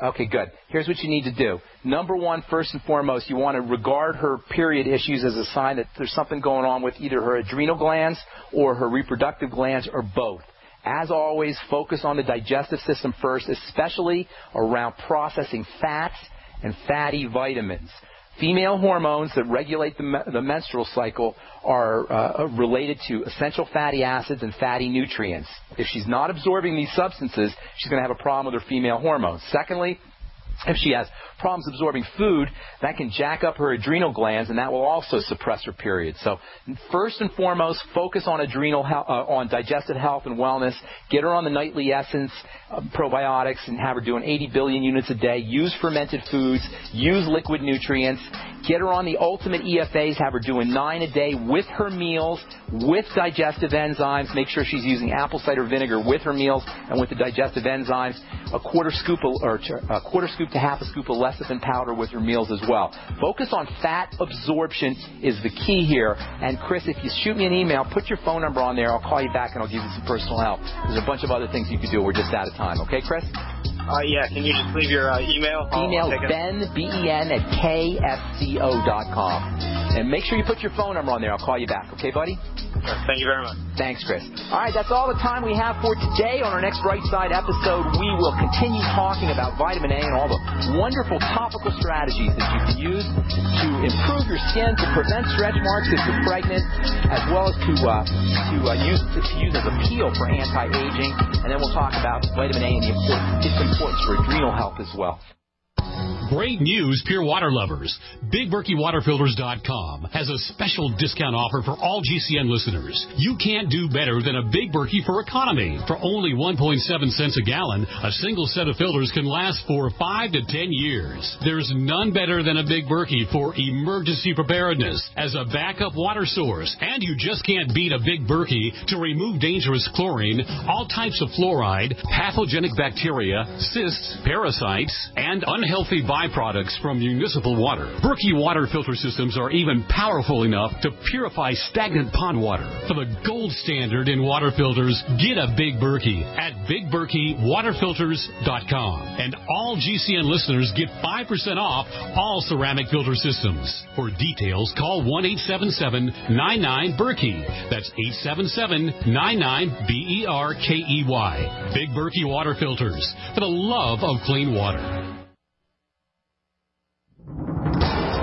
Okay, good. Here's what you need to do. Number one, first and foremost, you want to regard her period issues as a sign that there's something going on with either her adrenal glands or her reproductive glands or both. As always, focus on the digestive system first, especially around processing fats and fatty vitamins. Female hormones that regulate the menstrual cycle are related to essential fatty acids and fatty nutrients. If she's not absorbing these substances, she's going to have a problem with her female hormones. Secondly, if she has problems absorbing food, that can jack up her adrenal glands, and that will also suppress her period. So first and foremost, focus on on digestive health and wellness. Get her on the nightly essence probiotics and have her doing 80 billion units a day. Use fermented foods. Use liquid nutrients. Get her on the ultimate EFAs. Have her doing 9 a day with her meals, with digestive enzymes. Make sure she's using apple cider vinegar with her meals and with the digestive enzymes. A quarter scoop to half a scoop of lecithin powder with your meals as well. Focus on fat absorption is the key here. And Chris, if you shoot me an email, put your phone number on there. I'll call you back and I'll give you some personal help. There's a bunch of other things you could do. We're just out of time. Okay, Chris? Yeah. Can you just leave your email? Email Ben, B-E-N, at KSCO.com. And make sure you put your phone number on there. I'll call you back. Okay, buddy? Thank you very much. Thanks, Chris. All right, that's all the time we have for today. On our next Bright Side episode, we will continue talking about vitamin A and all the wonderful topical strategies that you can use to improve your skin, to prevent stretch marks if you're pregnant, as well as to use as a peel for anti-aging. And then we'll talk about vitamin A and its importance for adrenal health as well. Great news, pure water lovers. BigBerkeyWaterFilters.com has a special discount offer for all GCN listeners. You can't do better than a Big Berkey for economy. For only 1.7 cents a gallon, a single set of filters can last for 5 to 10 years. There's none better than a Big Berkey for emergency preparedness as a backup water source. And you just can't beat a Big Berkey to remove dangerous chlorine, all types of fluoride, pathogenic bacteria, cysts, parasites, and unhealthy byproducts from municipal water. Berkey water filter systems are even powerful enough to purify stagnant pond water. For the gold standard in water filters, get a Big Berkey at BigBerkeyWaterFilters.com. And all GCN listeners get 5% off all ceramic filter systems. For details, call 1-877-99-BERKEY. That's 877-99-BERKEY. Big Berkey Water Filters, for the love of clean water.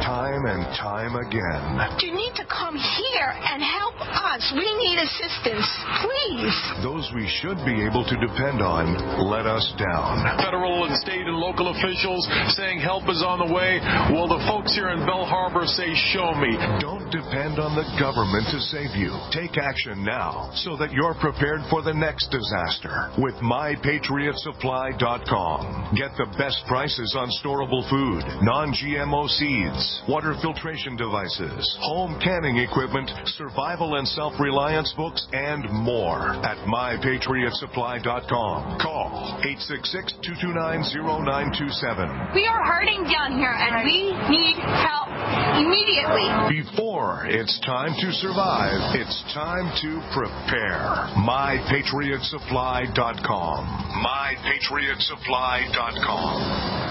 Time and time again. You need to come here and help us. We need assistance, please. Those we should be able to depend on let us down. Federal and state and local officials saying help is on the way. Well, the folks here in Bell Harbor say, show me. Don't depend on the government to save you. Take action now so that you're prepared for the next disaster with MyPatriotSupply.com. Get the best prices on storable food, non-GMO seeds, water filtration devices, home canning equipment, survival and self-reliance books, and more at MyPatriotSupply.com. Call 866-229-0927. We are hurting down here, and we need help immediately. Before it's time to survive, it's time to prepare. MyPatriotSupply.com. MyPatriotSupply.com.